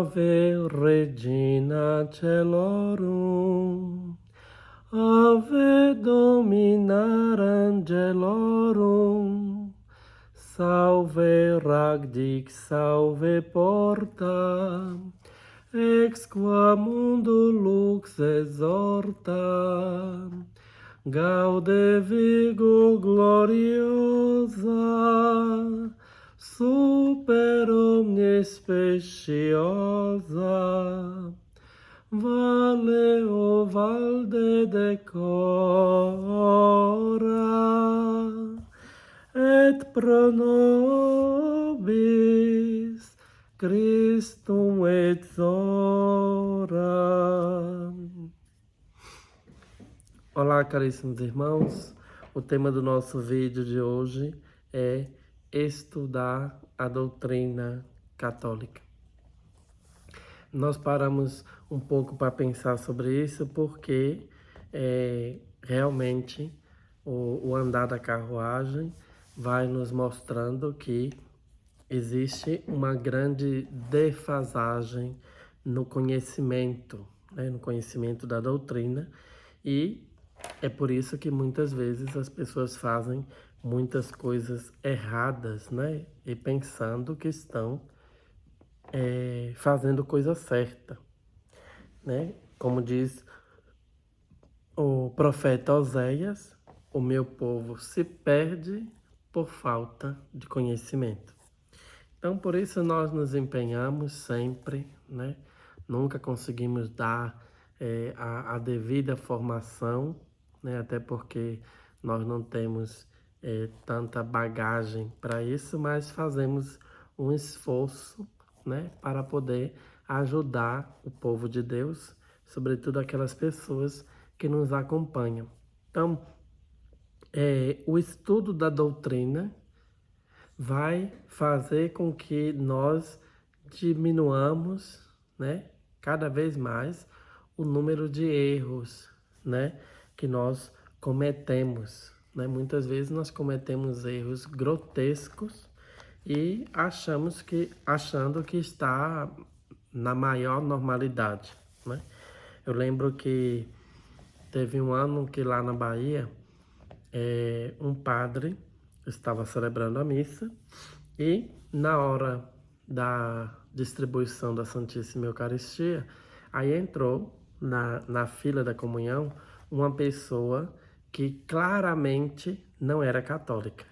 Ave Regina Celorum, Ave Domina Angelorum, Salve Ragdix, salve porta, ex qua mundo lux exorta, Gaude Virgo gloriosa, super omnes speciosa, vale o valde decora, et pro nobis Christum exora. Olá, caríssimos irmãos. O tema do nosso vídeo de hoje é estudar a doutrina católica. Nós paramos um pouco para pensar sobre isso porque realmente o andar da carruagem vai nos mostrando que existe uma grande defasagem no conhecimento, no conhecimento da doutrina, e é por isso que muitas vezes as pessoas fazem muitas coisas erradas, e pensando que estão fazendo coisa certa, Como diz o profeta Oséias, o meu povo se perde por falta de conhecimento. Então, por isso nós nos empenhamos sempre, Nunca conseguimos dar a devida formação, Até porque nós não temos tanta bagagem para isso, mas fazemos um esforço, para poder ajudar o povo de Deus, sobretudo aquelas pessoas que nos acompanham. Então, o estudo da doutrina vai fazer com que nós diminuamos, cada vez mais o número de erros, que nós cometemos, Muitas vezes nós cometemos erros grotescos e achando que está na maior normalidade, Eu lembro que teve um ano que lá na Bahia, um padre estava celebrando a missa e na hora da distribuição da Santíssima Eucaristia, aí entrou na fila da comunhão uma pessoa que claramente não era católica,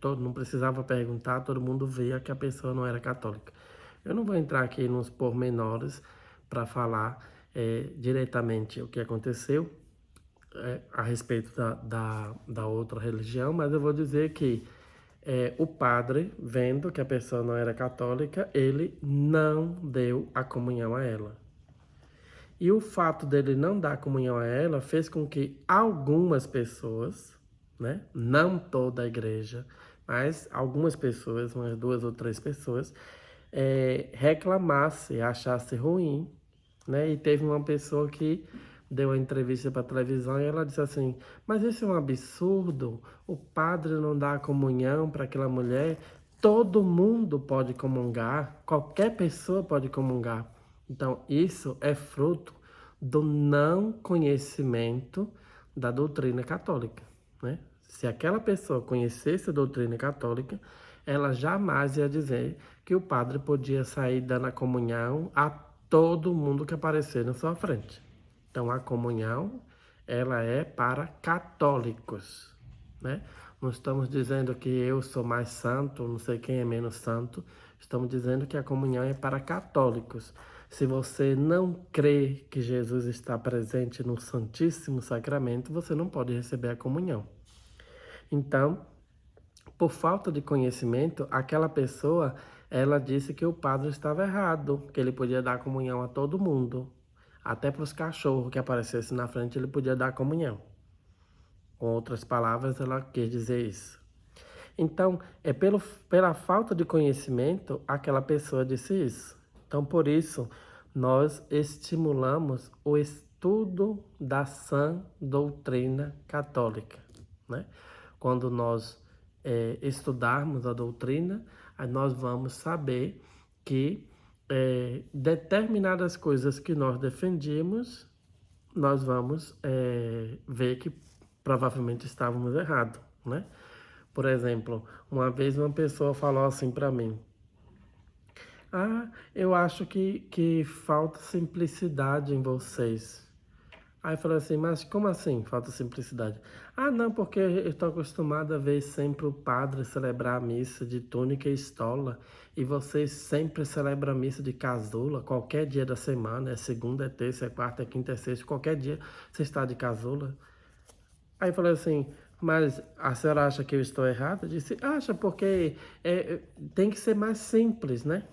Não precisava perguntar, todo mundo via que a pessoa não era católica. Eu não vou entrar aqui nos pormenores para falar diretamente o que aconteceu a respeito da outra religião, mas eu vou dizer que o padre, vendo que a pessoa não era católica, ele não deu a comunhão a ela. E o fato dele não dar a comunhão a ela fez com que algumas pessoas, não toda a igreja, mas algumas pessoas, umas 2 ou 3 pessoas, reclamasse, achasse ruim, E teve uma pessoa que deu uma entrevista para a televisão e ela disse assim: mas isso é um absurdo, o padre não dá a comunhão para aquela mulher, todo mundo pode comungar, qualquer pessoa pode comungar. Então, isso é fruto do não conhecimento da doutrina católica, Se aquela pessoa conhecesse a doutrina católica, ela jamais ia dizer que o padre podia sair dando a comunhão a todo mundo que aparecer na sua frente. Então, a comunhão, ela é para católicos, Não estamos dizendo que eu sou mais santo, não sei quem é menos santo. Estamos dizendo que a comunhão é para católicos. Se você não crê que Jesus está presente no Santíssimo Sacramento, você não pode receber a comunhão. Então, por falta de conhecimento, aquela pessoa, ela disse que o padre estava errado, que ele podia dar comunhão a todo mundo. Até para os cachorros que aparecessem na frente, ele podia dar comunhão. Com outras palavras, ela quer dizer isso. Então, pela falta de conhecimento, aquela pessoa disse isso. Então, por isso, nós estimulamos o estudo da sã doutrina católica, Quando nós estudarmos a doutrina, nós vamos saber que determinadas coisas que nós defendíamos, nós vamos ver que provavelmente estávamos errados, né? Por exemplo, uma vez uma pessoa falou assim para mim: ah, eu acho que falta simplicidade em vocês. Aí eu falei assim, mas como assim falta simplicidade? Ah, não, porque eu estou acostumado a ver sempre o padre celebrar a missa de túnica e estola, e vocês sempre celebram a missa de casula, qualquer dia da semana, é segunda, é terça, é quarta, é quinta, é sexta, qualquer dia você está de casula. Aí eu falei assim, mas a senhora acha que eu estou errado? Eu disse, acha, porque tem que ser mais simples, né?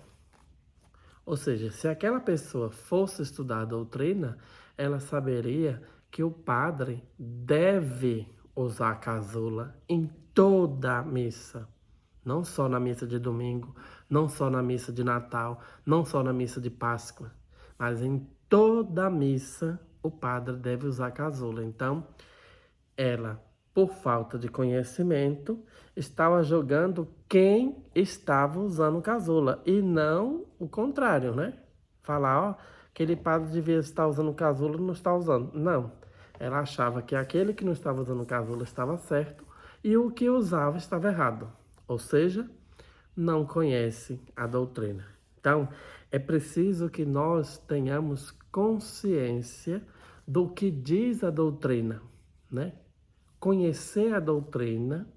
Ou seja, se aquela pessoa fosse estudar a doutrina, ela saberia que o padre deve usar a casula em toda a missa. Não só na missa de domingo, não só na missa de Natal, não só na missa de Páscoa, mas em toda a missa o padre deve usar a casula. Então, ela, por falta de conhecimento, estava julgando quem estava usando casula e não o contrário, né? Falar, ó, aquele padre devia estar usando casula e não está usando. Não. Ela achava que aquele que não estava usando casula estava certo e o que usava estava errado. Ou seja, não conhece a doutrina. Então, é preciso que nós tenhamos consciência do que diz a doutrina, né? Conhecer a doutrina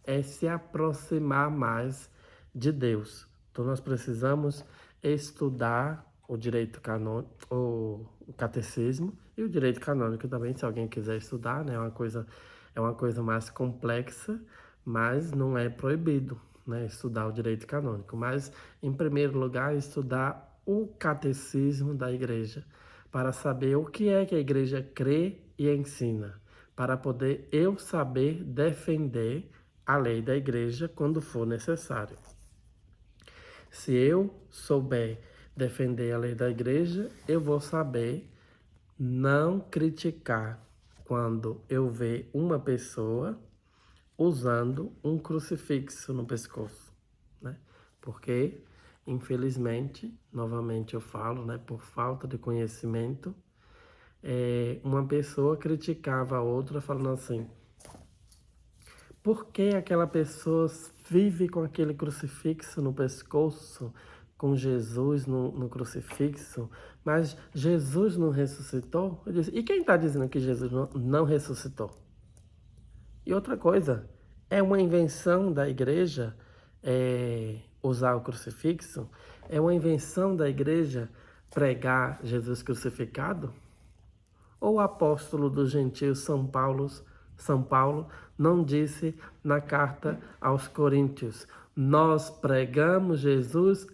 é se aproximar mais de Deus. Então nós precisamos estudar o direito canônico, o catecismo e o direito canônico também, se alguém quiser estudar, né? É uma coisa mais complexa, mas não é proibido, né? Estudar o direito canônico. Mas, em primeiro lugar, estudar o catecismo da igreja, para saber o que é que a igreja crê e ensina, para poder eu saber defender a lei da igreja quando for necessário. Se eu souber defender a lei da igreja, eu vou saber não criticar quando eu ver uma pessoa usando um crucifixo no pescoço, né? Porque, infelizmente, novamente eu falo, né, por falta de conhecimento, uma pessoa criticava a outra falando assim, por que aquela pessoa vive com aquele crucifixo no pescoço, com Jesus no crucifixo, mas Jesus não ressuscitou? Eu disse, e quem está dizendo que Jesus não ressuscitou? E outra coisa, é uma invenção da igreja usar o crucifixo? É uma invenção da igreja pregar Jesus crucificado? Ou o apóstolo dos gentios São Paulo não disse na carta aos Coríntios, nós pregamos Jesus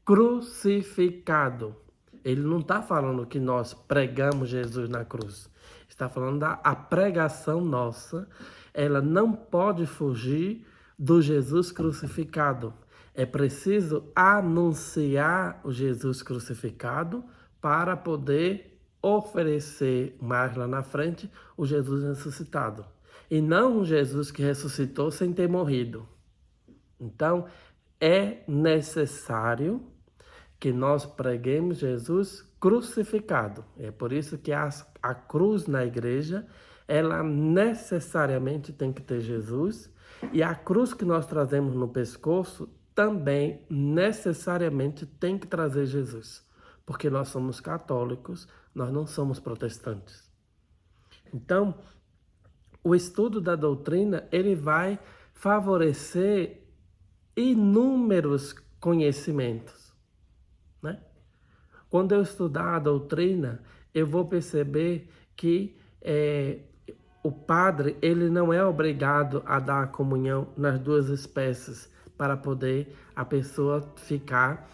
crucificado. Ele não está falando que nós pregamos Jesus na cruz. Está falando da a pregação nossa. Ela não pode fugir do Jesus crucificado. É preciso anunciar o Jesus crucificado para poder oferecer mais lá na frente o Jesus ressuscitado. E não um Jesus que ressuscitou sem ter morrido. Então, é necessário que nós preguemos Jesus crucificado. É por isso que a cruz na igreja, ela necessariamente tem que ter Jesus, e a cruz que nós trazemos no pescoço também necessariamente tem que trazer Jesus, porque nós somos católicos, nós não somos protestantes. Então, o estudo da doutrina, ele vai favorecer inúmeros conhecimentos, né? Quando eu estudar a doutrina, eu vou perceber que o padre, ele não é obrigado a dar a comunhão nas duas espécies para poder a pessoa ficar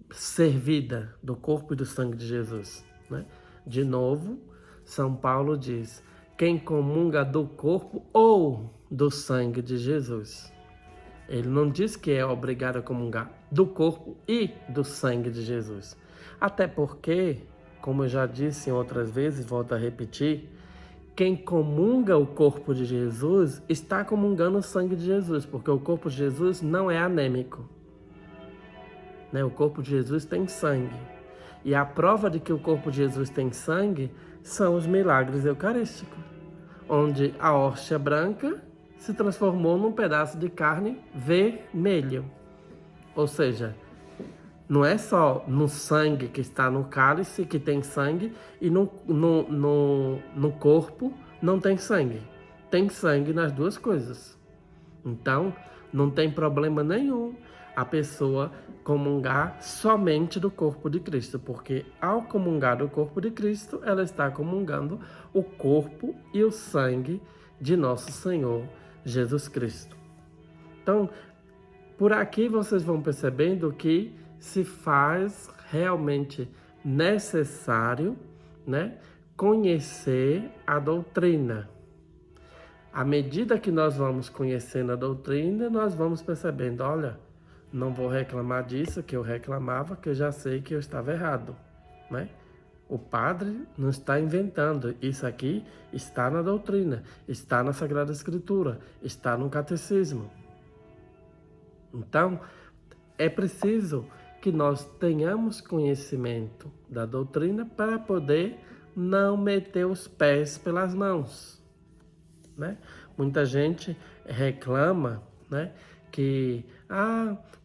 servida do corpo e do sangue de Jesus, né? De novo, São Paulo diz, quem comunga do corpo ou do sangue de Jesus. Ele não diz que é obrigado a comungar do corpo e do sangue de Jesus. Até porque, como eu já disse em outras vezes, volto a repetir, quem comunga o corpo de Jesus está comungando o sangue de Jesus, porque o corpo de Jesus não é anêmico. né? O corpo de Jesus tem sangue. E a prova de que o corpo de Jesus tem sangue são os milagres eucarísticos, onde a hóstia branca se transformou num pedaço de carne vermelho. Ou seja, não é só no sangue que está no cálice que tem sangue e no corpo não tem sangue. Tem sangue nas duas coisas. Então, não tem problema nenhum a pessoa comungar somente do corpo de Cristo, porque ao comungar do corpo de Cristo, ela está comungando o corpo e o sangue de nosso Senhor Jesus Cristo. Então, por aqui vocês vão percebendo que se faz realmente necessário, né, conhecer a doutrina. À medida que nós vamos conhecendo a doutrina, nós vamos percebendo, olha, não vou reclamar disso que eu reclamava, que eu já sei que eu estava errado, né? O padre não está inventando, isso aqui está na doutrina, está na Sagrada Escritura, está no catecismo. Então, é preciso que nós tenhamos conhecimento da doutrina para poder não meter os pés pelas mãos, né? Muita gente reclama, né, que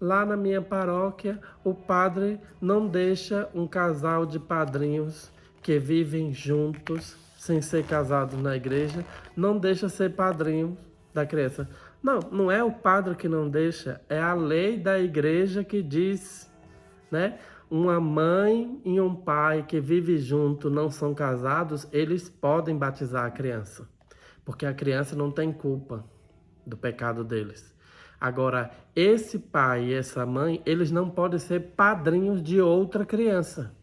lá na minha paróquia o padre não deixa um casal de padrinhos que vivem juntos sem ser casados na igreja, não deixa ser padrinho da criança. Não, não é o padre que não deixa, é a lei da igreja que diz, né? Uma mãe e um pai que vivem junto, não são casados, eles podem batizar a criança, porque a criança não tem culpa do pecado deles. Agora, esse pai e essa mãe, eles não podem ser padrinhos de outra criança.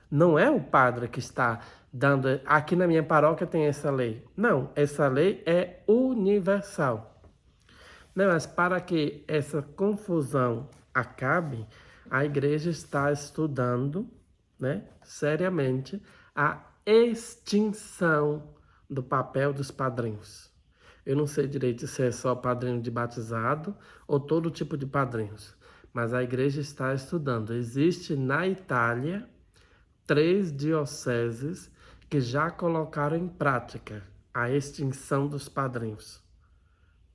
Não é o padre que está dando, aqui na minha paróquia tem essa lei. Não, essa lei é universal. Não, mas para que essa confusão acabe, a igreja está estudando, né, seriamente a extinção do papel dos padrinhos. Eu não sei direito se é só padrinho de batizado ou todo tipo de padrinhos, mas a igreja está estudando. Existe na Itália 3 dioceses que já colocaram em prática a extinção dos padrinhos.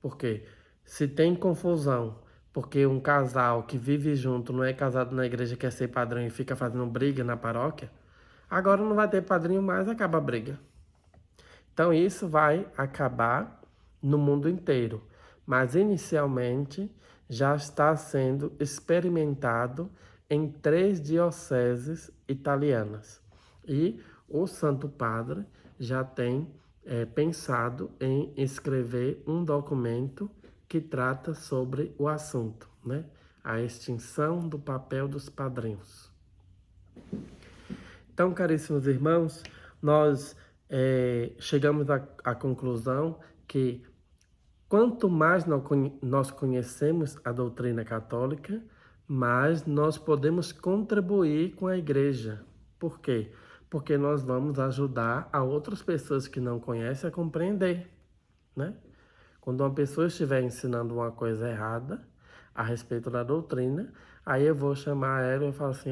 Por quê? Se tem confusão, porque um casal que vive junto, não é casado na igreja, quer ser padrinho e fica fazendo briga na paróquia, agora não vai ter padrinho mais, acaba a briga. Então isso vai acabar no mundo inteiro, mas inicialmente já está sendo experimentado em 3 dioceses italianas. E o Santo Padre já tem pensado em escrever um documento que trata sobre o assunto, né? A extinção do papel dos padrinhos. Então, caríssimos irmãos, nós chegamos à conclusão que quanto mais nós conhecemos a doutrina católica, mais nós podemos contribuir com a igreja. Por quê? Porque nós vamos ajudar a outras pessoas que não conhecem a compreender, né? Quando uma pessoa estiver ensinando uma coisa errada a respeito da doutrina, aí eu vou chamar ela e falar assim,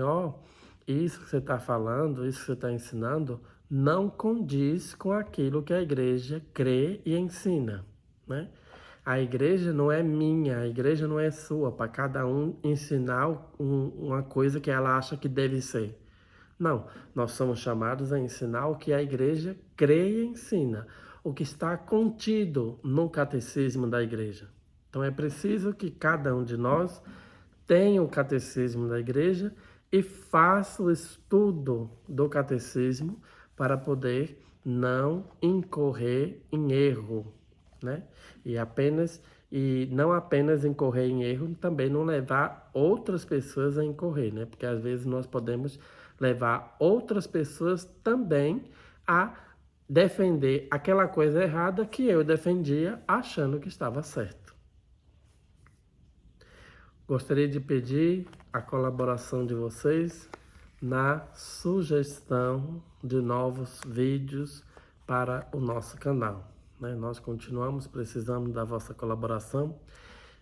isso que você está falando, isso que você está ensinando, não condiz com aquilo que a igreja crê e ensina, né? A igreja não é minha, a igreja não é sua, para cada um ensinar uma coisa que ela acha que deve ser. Não, nós somos chamados a ensinar o que a igreja crê e ensina, o que está contido no catecismo da igreja. Então é preciso que cada um de nós tenha o catecismo da igreja e faça o estudo do catecismo para poder não incorrer em erro, né? E não apenas incorrer em erro, também não levar outras pessoas a incorrer, né? Porque às vezes nós podemos levar outras pessoas também a defender aquela coisa errada que eu defendia achando que estava certo. Gostaria de pedir a colaboração de vocês na sugestão de novos vídeos para o nosso canal, né? Nós continuamos precisando da vossa colaboração.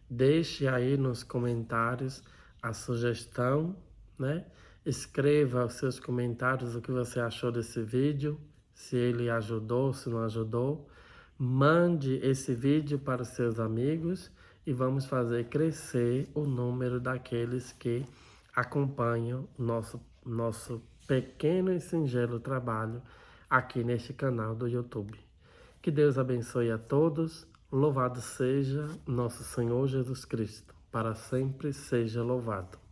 Deixe aí nos comentários a sugestão, né? Escreva os seus comentários, o que você achou desse vídeo, se ele ajudou, se não ajudou. Mande esse vídeo para os seus amigos e vamos fazer crescer o número daqueles que acompanham nosso pequeno e singelo trabalho aqui neste canal do YouTube. Que Deus abençoe a todos. Louvado seja nosso Senhor Jesus Cristo. Para sempre seja louvado.